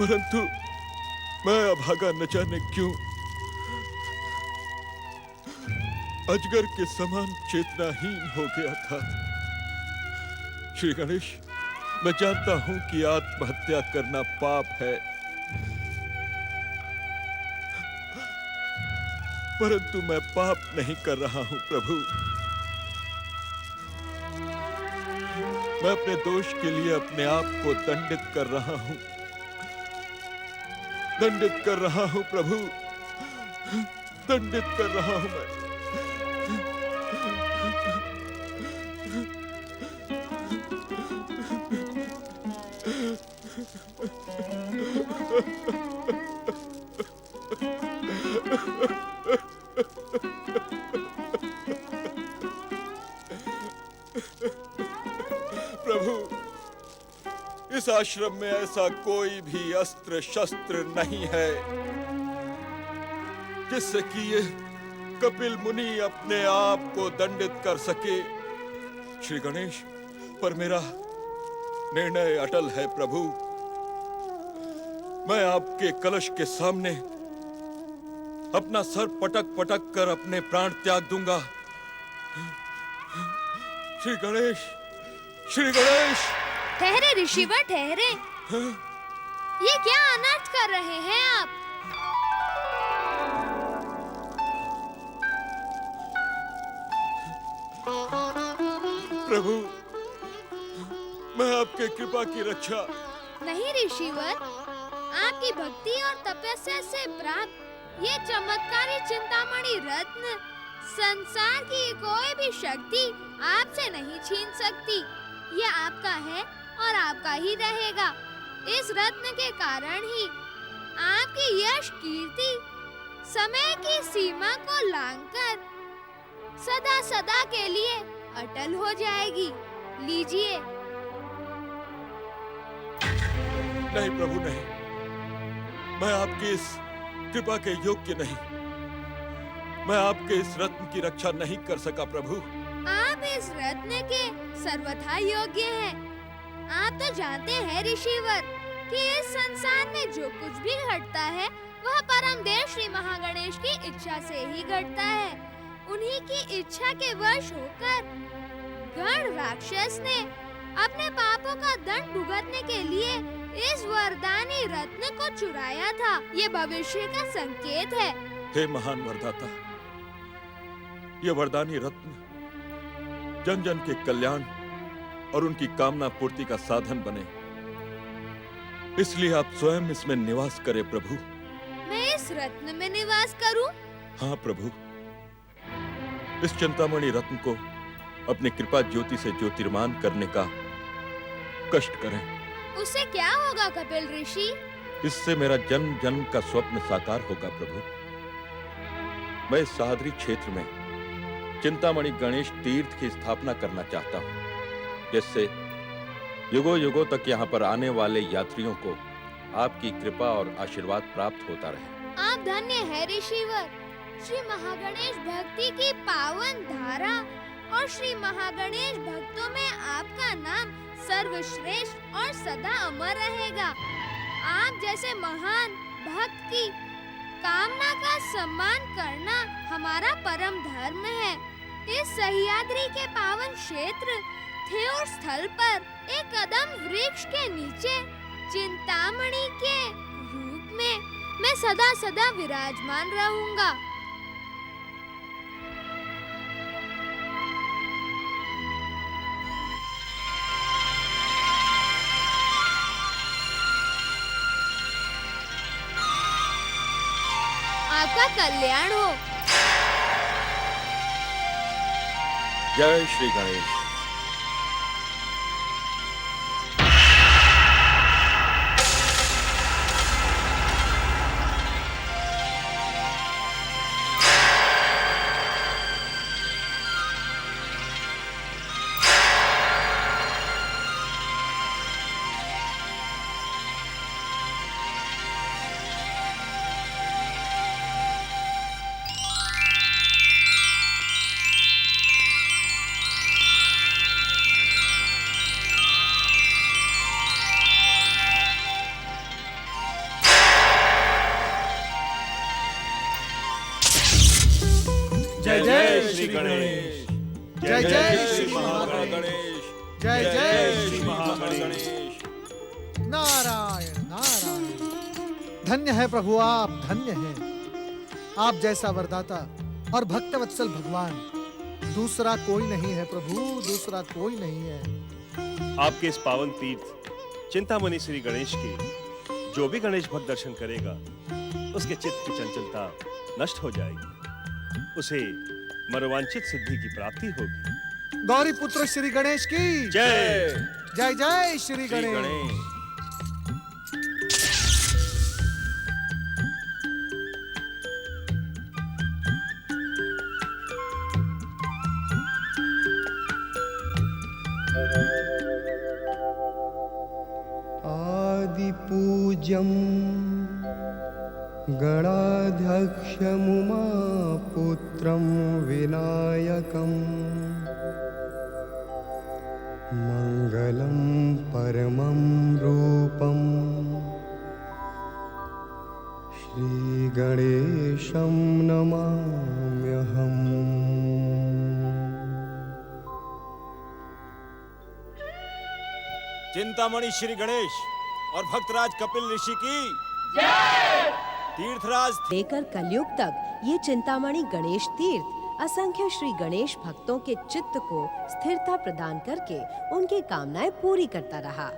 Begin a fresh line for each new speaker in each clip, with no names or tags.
परंतु मैं अभागा न जाने क्यों अजगर के समान चेतनाहीन हो गया था। श्री गणेश, मैं जानता हूं कि आत्महत्या करना पाप है, परंतु मैं पाप नहीं कर रहा हूं प्रभु। मैं अपने दोष के लिए अपने आप को दंडित कर रहा हूं, दंडित कर रहा हूं प्रभु, दंडित कर रहा हूं मैं। प्रभु, इस आश्रम में ऐसा कोई भी अस्त्र शस्त्र नहीं है जिससे कि ये कपिल मुनि अपने आप को दंडित कर सके। श्री गणेश, पर मेरा निर्णय अटल है प्रभु। मैं आपके कलश के सामने अपना सर पटक पटक कर अपने प्राण त्याग दूंगा। श्री गणेश, श्री गणेश!
ठहरे ऋषिवर, ठहरे। ये क्या अनर्थ कर रहे हैं आप?
प्रभु, मैं आपके कृपा की रक्षा।
नहीं ऋषिवर, आपकी भक्ति और तपस्या से प्राप्त ये चमत्कारी चिंतामणि रत्न संसार की कोई भी शक्ति आपसे नहीं छीन सकती। ये आपका है और आपका ही रहेगा। इस रत्न के कारण ही आपकी यश कीर्ति समय की सीमा को लांघकर सदा सदा के लिए अटल हो जाएगी। लीजिए।
नहीं प्रभु, नहीं। मैं आपकी इस कृपा के योग्य नहीं। मैं आपके इस रत्न की रक्षा नहीं कर सका प्रभु।
आप इस रत्न के सर्वथा योग्य हैं। आप तो जानते हैं ऋषिवर कि इस संसार में जो कुछ भी घटता है वह परम देव श्री महागणेश की इच्छा से ही घटता है। उन्हीं की इच्छा के वश होकर गण राक्षस ने अपने पापों का दंड भुगतने के लिए इस वरदानी रत्न को चुराया था। ये भविष्य का संकेत है।
हे महान वरदाता, ये वरदानी रत्न जन जन के कल्याण और उनकी कामना पूर्ति का साधन बने, इसलिए आप स्वयं इसमें निवास करें प्रभु।
मैं इस रत्न में निवास करूं?
हाँ प्रभु, इस चिंतामणि रत्न को अपनी कृपा ज्योति से ज्योतिर्मान करने का कष्ट करें।
उससे क्या होगा कपिल ऋषि?
इससे मेरा जन्म जन्म का स्वप्न साकार होगा प्रभु। मैं इस सादरी क्षेत्र में चिंतामणि गणेश तीर्थ की स्थापना करना चाहता हूँ, जिससे युगों युगों तक यहाँ पर आने वाले यात्रियों को आपकी कृपा और आशीर्वाद प्राप्त होता रहे।
आप धन्य है ऋषिवर। श्री महागणेश भक्ति की पावन धारा और श्री महागणेश भक्तों में आपका नाम सर्वश्रेष्ठ और सदा अमर रहेगा। आप जैसे महान भक्त की कामना का सम्मान करना हमारा परम धर्म है। इस सह्याद्री के पावन क्षेत्र थेऊर स्थल पर एक कदम वृक्ष के नीचे चिंतामणि के रूप में मैं सदा सदा विराजमान रहूंगा। आपका कल्याण हो।
जय श्री गणेश।
श्री गणेश।
जय जय श्री
महागणेश।
जय जय श्री
महागणेश।
नारायण नारायण। धन्य है प्रभु, आप धन्य हैं। आप जैसा वरदाता और भक्तवत्सल भगवान दूसरा कोई नहीं है प्रभु, दूसरा कोई नहीं है।
आपके इस पावन तीर्थ चिंतामणि श्री गणेश के जो भी गणेश भक्त दर्शन करेगा उसके चित्त की चंचलता नष्ट हो जाएगी, उसे मनोवांछित सिद्धि की प्राप्ति होगी।
गौरी पुत्र श्री गणेश की
जय।
जय जय श्री
श्री
गणेश।
गणेश।
आदिपूज्यं गणाध्यक्षमुमापुत्रं विनायकं मङ्गलं परमं रूपं श्रीगणेशं नमाम्यहम्।
चिंतामणि श्री गणेश और भक्तराज कपिल ऋषि की तीर्थराज
लेकर कलयुग तक ये चिंतामणि गणेश तीर्थ असंख्य श्री गणेश भक्तों के चित्त को स्थिरता प्रदान करके उनकी कामनाएं पूरी करता रहा।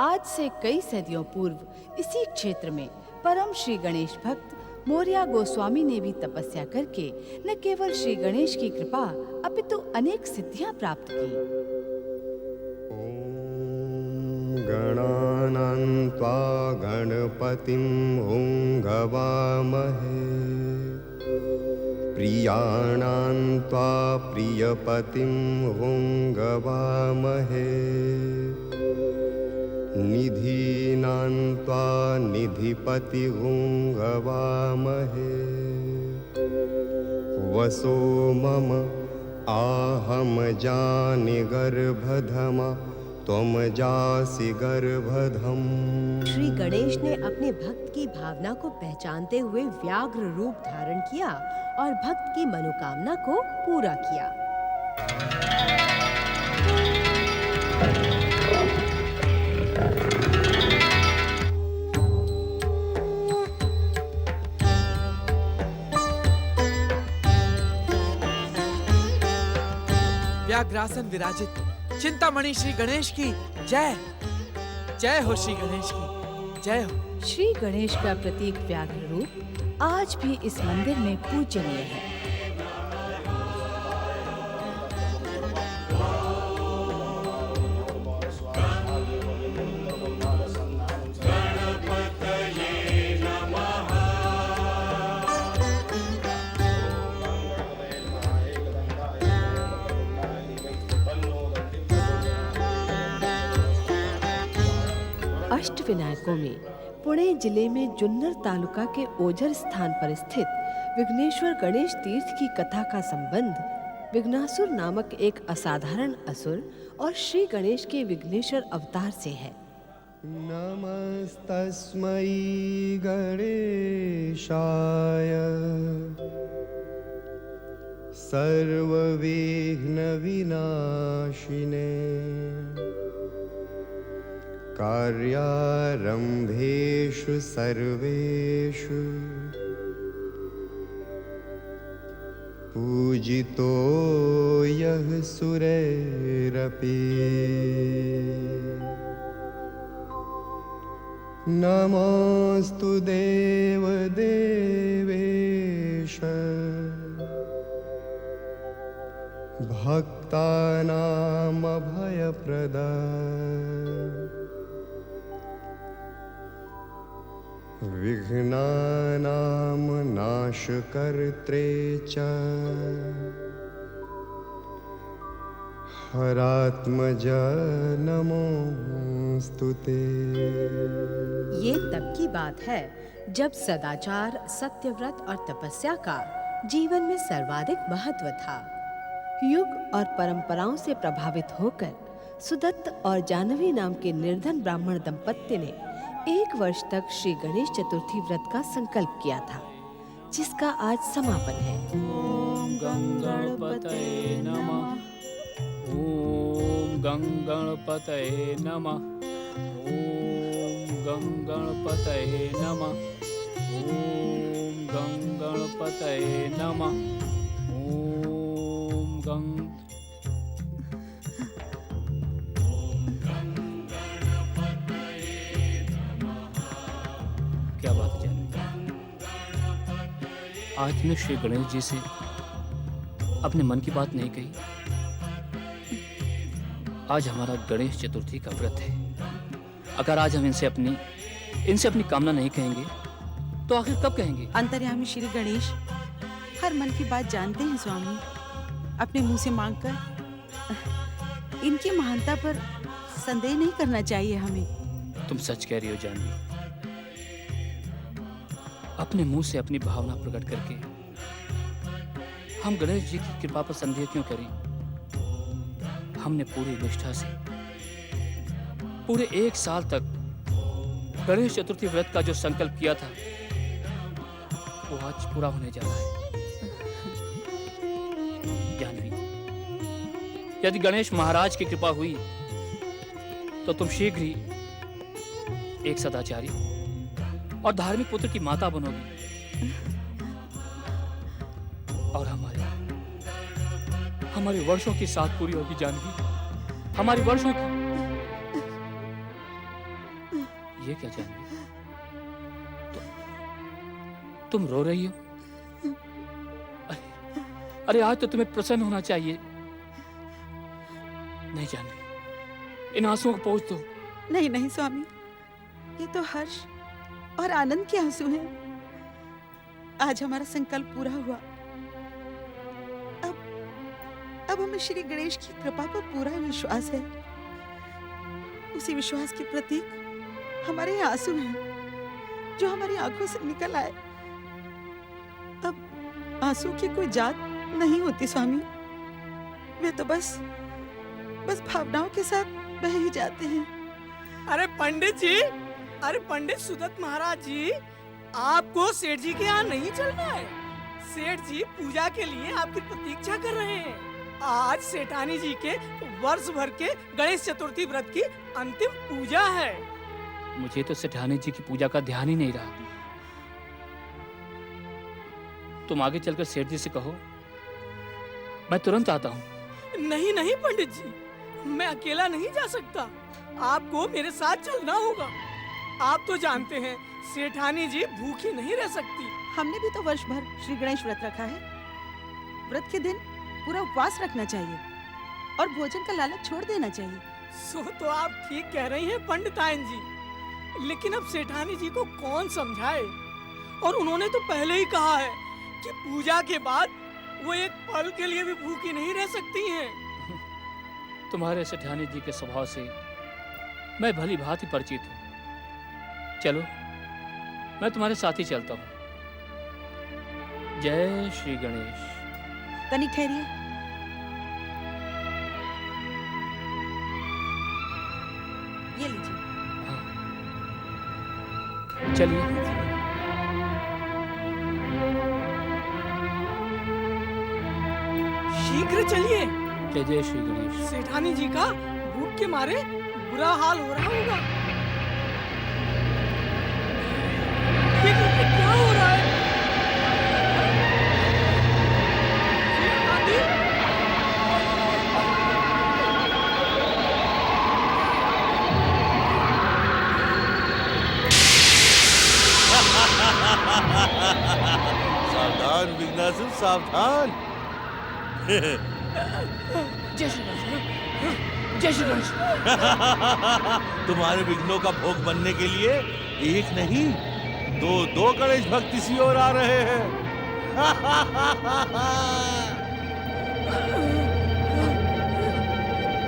आज से कई सदियों पूर्व इसी क्षेत्र में परम श्री गणेश भक्त मोरिया गोस्वामी ने भी तपस्या करके न केवल श्री गणेश की कृपा अपितु अनेक सिद्धियां प्राप्त की।
गणानां त्वा गणपतिं हुंगवामहे प्रियाणां त्वा प्रियपतिं हुंगवामहे निधीनां त्वा निधिपति हुंगवामहे वसो मम आहम जानि गर्भधमा त्वम जासि गर्भधम।
श्री गणेश ने अपने भक्त की भावना को पहचानते हुए व्याघ्र रूप धारण किया और भक्त की मनोकामना को पूरा किया।
व्याघ्रासन विराजित चिंतामणि श्री गणेश की जय। जय हो श्री गणेश की जय हो।
श्री गणेश का प्रतीक व्याघ्र रूप आज भी इस मंदिर में पूजनीय है। अष्ट विनायकों में पुणे जिले में जुन्नर तालुका के ओझर स्थान पर स्थित विघ्नेश्वर गणेश तीर्थ की कथा का संबंध विघ्नासुर नामक एक असाधारण असुर और श्री गणेश के विघ्नेश्वर अवतार से है।
नमस्तस्मै गणेशाय सर्वविघ्नविनाशिने कार्यारम्भेषु सर्वेषु पूजितो यः सुरैरपि नमोऽस्तु देवदेवेश भक्तानामभयप्रदा विघ्नानां नाशकर्त्रे च हरात्मज नमोऽस्तु ते।
ये तब की बात है जब सदाचार, सत्यव्रत और तपस्या का जीवन में सर्वाधिक महत्व था।
युग और परंपराओं से प्रभावित होकर सुदत्त और जानवी नाम के निर्धन ब्राह्मण दंपत्ति ने 1 वर्ष तक श्री गणेश चतुर्थी व्रत का संकल्प किया था, जिसका आज समापन है।
गणपतये नमः। ओम गणपतये नमः। ओम गणपतये नमः। ओम गणपतये नमः। ओम गं क्या बात है जानवी? आज तुमने श्री गणेश जी से अपने मन की बात नहीं कही। आज हमारा गणेश चतुर्थी का व्रत है। अगर आज हम इनसे अपनी कामना नहीं कहेंगे तो आखिर कब कहेंगे?
अंतर्यामी श्री गणेश हर मन की बात जानते हैं स्वामी। अपने मुंह से मांगकर इनकी महानता पर संदेह नहीं करना चाहिए हमें।
तुम सच कह रही हो जानवी। अपने मुंह से अपनी भावना प्रकट करके हम गणेश जी की कृपा पर संदेह क्यों करें? हमने पूरी निष्ठा से पूरे 1 साल तक गणेश चतुर्थी व्रत का जो संकल्प किया था वो आज पूरा होने जा रहा है। जानवी, यदि गणेश महाराज की कृपा हुई तो तुम शीघ्र ही एक सदाचारी और धार्मिक पुत्र की माता बनोगी और हमारे वर्षों की साथ पूरी होगी जानवी। हमारी वर्षों की। ये क्या जानवी? तुम रो रही हो? अरे आज तो तुम्हें प्रसन्न होना चाहिए। नहीं जानवी, इन आंसुओं को पोंछ दो।
नहीं नहीं स्वामी, ये तो हर्ष और आनंद के आंसू हैं। आज हमारा संकल्प पूरा हुआ। अब हमें श्री गणेश की कृपा पर पूरा विश्वास है। उसी विश्वास के प्रतीक हमारे ये आंसू हैं जो हमारी आंखों से निकल आए। अब आंसू की कोई जात नहीं होती स्वामी। वे तो बस भावनाओं के साथ बह ही जाते हैं।
अरे पंडित जी, अरे पंडित सुदत्त महाराज जी, आपको सेठ जी के यहाँ नहीं चलना है। सेठ जी पूजा के लिए आपकी प्रतीक्षा कर रहे हैं। आज सेठानी जी के वर्ष भर के गणेश चतुर्थी व्रत की अंतिम पूजा है।
मुझे तो सेठानी जी की पूजा का ध्यान ही नहीं रहा। तुम आगे चलकर सेठ जी से कहो मैं तुरंत आता हूँ।
नहीं नहीं पंडित जी, मैं अकेला नहीं जा सकता। आपको मेरे साथ चलना होगा। आप तो जानते हैं सेठानी जी भूखी नहीं रह सकती।
हमने भी तो वर्ष भर श्री गणेश व्रत रखा है। व्रत के दिन पूरा उपवास रखना चाहिए और भोजन का लालच छोड़ देना चाहिए।
सो तो आप ठीक कह रही हैं पंडितायन जी, लेकिन अब सेठानी जी को कौन समझाए? और उन्होंने तो पहले ही कहा है कि पूजा के बाद वो एक पल के लिए भी भूखी नहीं रह सकती हैं।
तुम्हारे सेठानी जी के स्वभाव से मैं भली भांति परिचित हूँ। चलो मैं तुम्हारे साथ ही चलता हूँ। जय श्री गणेश।
तनिक ठहरिए। ये लीजिए।
हाँ। चलिए।
शीघ्र चलिए।
जय जय श्री गणेश।
सेठानी जी का भूख के मारे बुरा हाल हो रहा होगा। ये क्या हो रहा है?
सावधान विघ्नासुर, सावधान।
जय श्री गणेश। जय श्री गणेश।
तुम्हारे विघ्नों का भोग बनने के लिए एक नहीं दो गणेश भक्त इसी ओर आ रहे हैं।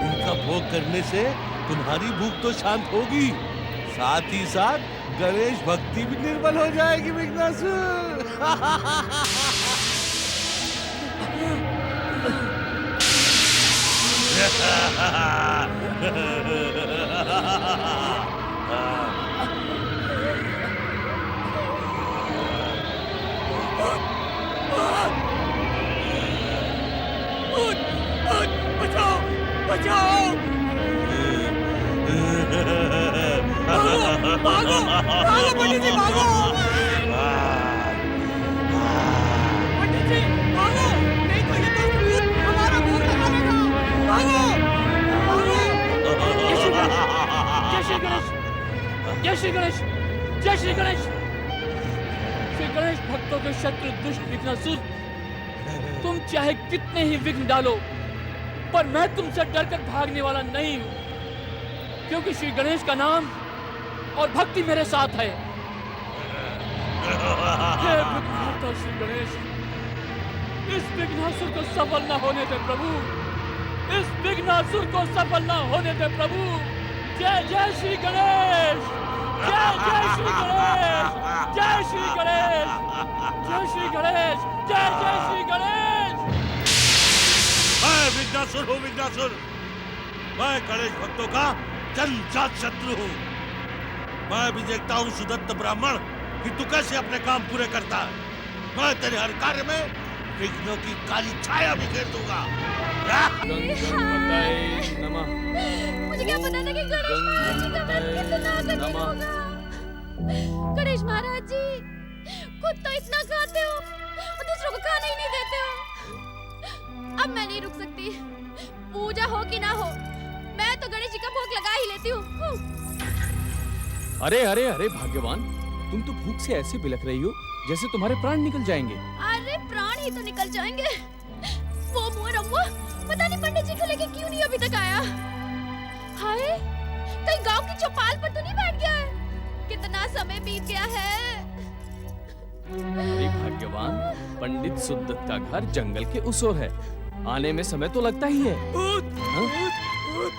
इनका भोग करने से तुम्हारी भूख तो शांत होगी, साथ ही साथ गणेश भक्ति भी निर्मल हो जाएगी विघ्नासुर।
भागो पंडित जी भागो। पंडित जी भागो, नहीं तो ये दुष्ट भूत हमारा भोग लगा लेगा। भागो भागो।
जय श्री गणेश, जय श्री गणेश, जय श्री गणेश, जय श्री गणेश। श्री गणेश भक्तों के शत्रु दुष्ट विघ्नासुर, तुम चाहे कितने ही विघ्न डालो, पर मैं तुमसे डरकर भागने वाला नहीं हूं, क्योंकि श्री गणेश का नाम और भक्ति मेरे साथ है। हे विघ्नहर्ता श्री गणेश, इस विघ्नासुर को सफल न होने दे प्रभु, इस विघ्नासुर को सफल न होने दे प्रभु। जय जय श्री गणेश, जय जय श्री गणेश, जय श्री गणेश, जय श्री गणेश, जय जय श्री गणेश।
मैं विघ्नासुर हूँ, विघ्नासुर। मैं गणेश भक्तों का जन्मजात शत्रु हूँ। मैं भी देखता हूँ सुदत्त ब्राह्मण कि तू कैसे अपने काम पूरे करता है। मैं तेरे हर कार्य में विघ्नों की काली छाया बिखेर दूंगा।
नमः।
मुझे क्या पता था कि गणेश महाराज जी का व्रत कितना कठिन होगा। गणेश महाराज जी खुद तो इतना खाते हो और दूसरों को खाने ही नहीं देते हो। अब मैं नहीं रुक सकती, पूजा हो कि ना हो, मैं तो गणेश जी का भोग लगा ही लेती हूँ।
अरे अरे अरे भाग्यवान, तुम तो भूख से ऐसे बिलख रही हो जैसे तुम्हारे प्राण निकल जाएंगे।
अरे प्राण ही तो निकल जाएंगे। वो मुँह रमुआ पता नहीं पंडित जी को लेके क्यों नहीं अभी तक आया। हाय, कहीं गांव की चौपाल पर तो नहीं बैठ गया है? कितना समय बीत गया है।
अरे भाग्यवान, पंडित सुदत्त का घर जंगल के उस ओर है, आने में समय तो लगता ही है।
भूत,
हाँ?
भूत,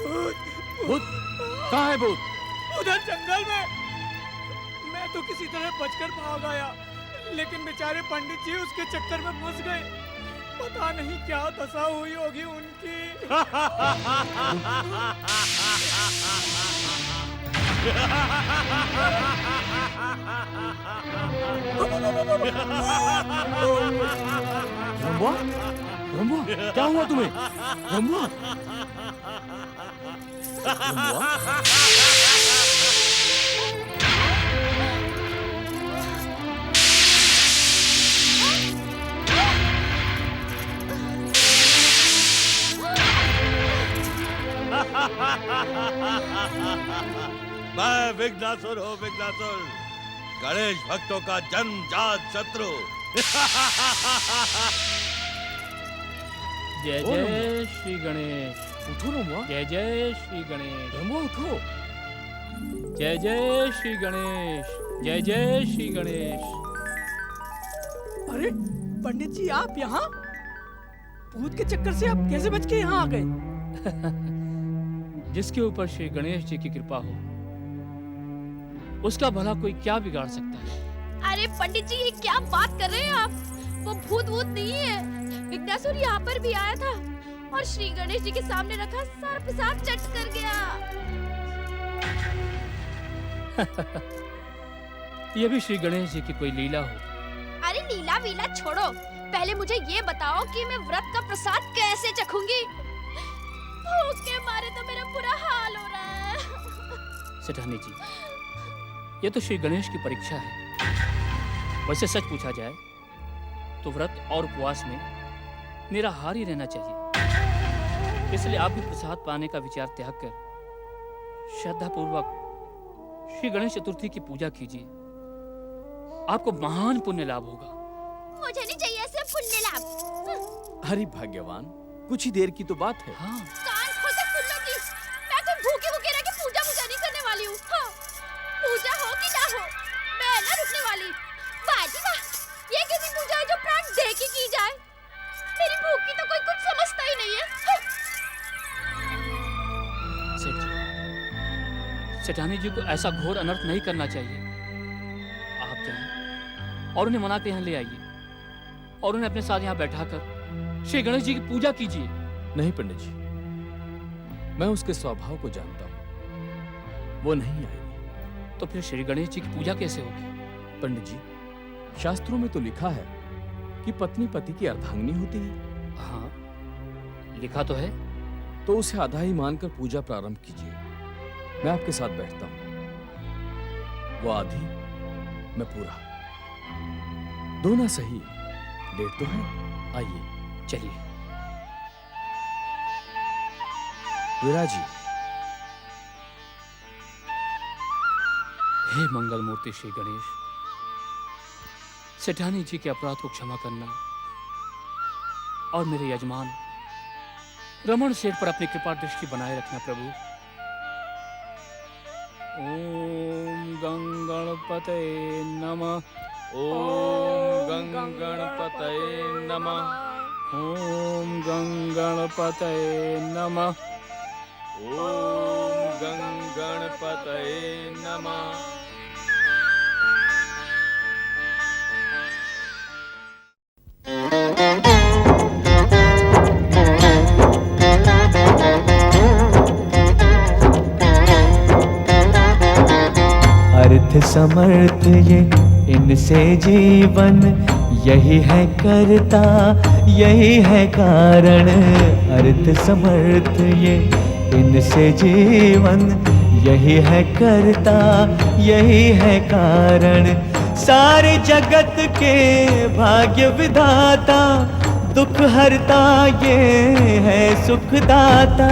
भूत,
भूत? कहाँ है भूत?
उधर जंगल में। मैं तो किसी तरह बचकर भाग आया, लेकिन बेचारे पंडित जी उसके चक्कर में फंस गए। पता नहीं क्या दशा हुई होगी उनकी।
रंबुआ, रंबुआ, क्या हुआ तुम्हें? रंबुआ, रंबुआ?
मैं विघ्नासुर हूँ, विघ्नासुर, गणेश भक्तों का जन्मजात शत्रु।
जय जय श्री गणेश।
उठो रंबुआ।
जय जय श्री गणेश।
रंबुआ उठो।
जय जय श्री गणेश, जय जय श्री गणेश।
अरे पंडित जी, आप यहाँ? भूत के चक्कर से आप कैसे बच के यहाँ आ गए?
जिसके ऊपर श्री गणेश जी की कृपा हो, उसका भला कोई क्या बिगाड़ सकता है।
अरे पंडित जी, ये क्या बात कर रहे हैं आप? वो भूत वूत नहीं है। विघ्नासुर यहाँ पर भी आया था और श्री गणेश जी के सामने रखा सर्प साथ चट कर गया।
ये भी श्री गणेश जी की कोई लीला हो।
अरे लीला वीला छोड़ो, पहले मुझे ये बताओ कि मैं व्रत का प्रसाद कैसे चखूंगी? भूख के मारे तो मेरा बुरा हाल हो रहा है।
सेठानी जी, ये तो श्री गणेश की परीक्षा है। वैसे सच पूछा जाए तो व्रत और उपवास में निराहार ही रहना चाहिए। इसलिए आप भी प्रसाद पाने का विचार त्याग कर श्रद्धा पूर्वक श्री गणेश चतुर्थी की पूजा कीजिए। आपको महान पुण्य लाभ होगा।
मुझे नहीं चाहिए ऐसे पुण्य लाभ।
अरे भाग्यवान, कुछ ही देर की तो बात है।
हाँ।
कान खोल के सुन लो प्लीज। मैं कोई भूखे भूखे रह के पूजा नहीं करने वाली हूँ। हाँ, पूजा हो कि ना हो, मैं ना रुकने वाली। वाह जी वाह, ये कैसी पूजा है जो प्राण दे के की जाए? मेरी भूख की तो कोई कुछ समझता ही नहीं है। हाँ।
सेठ जी, सेठानी जी को ऐसा घोर अनर्थ नहीं करना चाहिए। आप जाइए और उन्हें मना के यहाँ ले आइए और उन्हें अपने साथ यहाँ बैठाकर श्री गणेश जी की पूजा कीजिए।
नहीं पंडित जी, मैं उसके स्वभाव को जानता हूँ, वो नहीं आएगी।
तो फिर श्री गणेश जी की पूजा कैसे होगी?
पंडित जी, शास्त्रों में तो लिखा है कि पत्नी पति की अर्धांगिनी होती है।
हाँ, लिखा तो है।
तो उसे आधा ही मानकर पूजा प्रारंभ कीजिए। मैं आपके साथ बैठता हूँ। वो आधी, मैं पूरा। दो ना सही, डेढ़ तो है। आइए
चलिए।
विराजी।
हे मंगल मूर्ति श्री गणेश, सेठानी जी के अपराध को क्षमा करना और मेरे यजमान रमन सेठ पर अपनी कृपा दृष्टि बनाए रखना प्रभु। ओम गंगणपते नमः। ओम गंगणपते नमः। ओम गंगणपते नमः। ओम गंगणपते नमः।
अर्थ समर्थ ये इनसे जीवन, यही है करता यही है कारण। अर्थ समर्थ ये इनसे जीवन, यही है करता यही है कारण। सारे जगत के भाग्य विधाता, दुख हरता ये है सुखदाता।